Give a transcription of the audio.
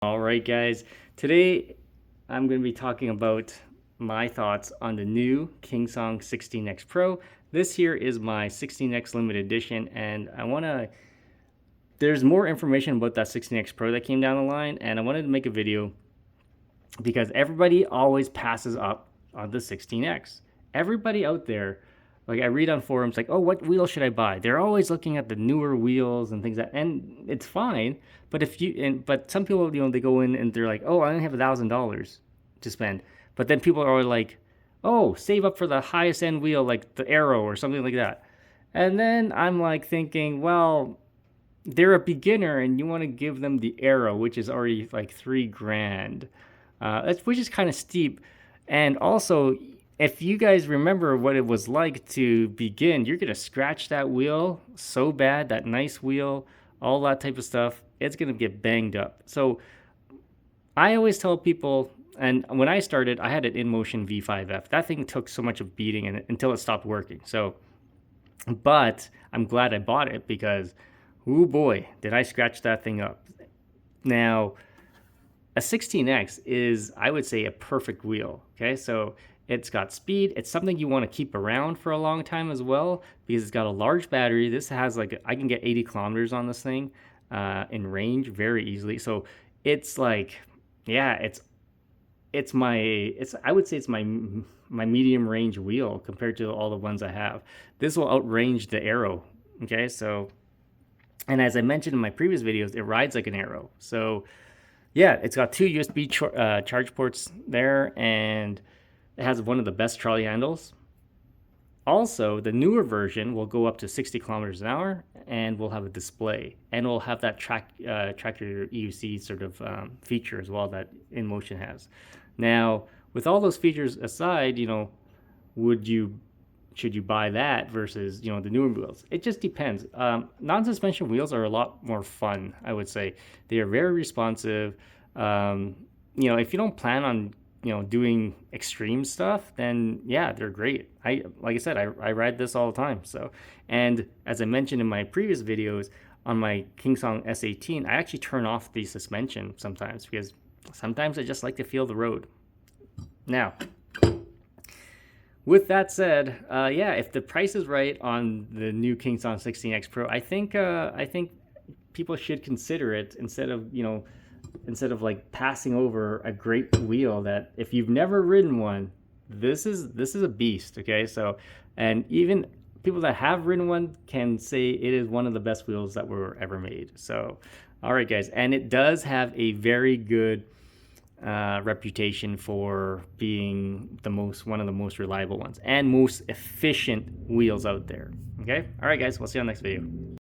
All right, guys. Today I'm going to be talking about my thoughts on the new KingSong 16X Pro. This here is my 16X limited edition, and there's more information about that 16X Pro that came down the line, and I wanted to make a video because everybody always passes up on the 16X. Everybody out there, like I read on forums, like, oh, what wheel should I buy? They're always looking at the newer wheels and things and it's fine. But but some people, they go in and they're like, oh, I only have $1,000 to spend. But then people are like, oh, save up for the highest end wheel, like the Arrow or something like that. And then I'm like thinking, well, they're a beginner and you want to give them the Arrow, which is already like $3,000, which is kind of steep. And also, if you guys remember what it was like to begin, you're gonna scratch that wheel so bad, that nice wheel, all that type of stuff, it's gonna get banged up. So I always tell people, and when I started, I had an InMotion V5F. That thing took so much of beating until it stopped working. So, but I'm glad I bought it because, oh boy, did I scratch that thing up. Now, a 16X is, I would say, a perfect wheel. Okay, so it's got speed. It's something you want to keep around for a long time as well because it's got a large battery. This has I can get 80 kilometers on this thing in range very easily. So it's like, yeah, I would say it's my medium range wheel compared to all the ones I have. This will outrange the Arrow. Okay, so, and as I mentioned in my previous videos, it rides like an Arrow. So yeah, it's got two USB charge ports there, and it has one of the best trolley handles. Also, the newer version will go up to 60 kilometers an hour, and will have a display, and will have that tractor EUC sort of feature as well that InMotion has. Now, with all those features aside, should you buy that versus the newer wheels? It just depends. Non-suspension wheels are a lot more fun, I would say. They are very responsive. If you don't plan on doing extreme stuff, then yeah, they're great. Like I said, I ride this all the time. So, and as I mentioned in my previous videos on my KingSong S18, I actually turn off the suspension sometimes because sometimes I just like to feel the road. Now, with that said, yeah, if the price is right on the new KingSong 16X Pro, I think people should consider it instead of like passing over a great wheel that if you've never ridden one, this is a beast. Okay, so, and even people that have ridden one can say it is one of the best wheels that were ever made. So, all right, guys, and it does have a very good reputation for being one of the most reliable ones and most efficient wheels out there. Okay, all right, guys, we'll see you on the next video.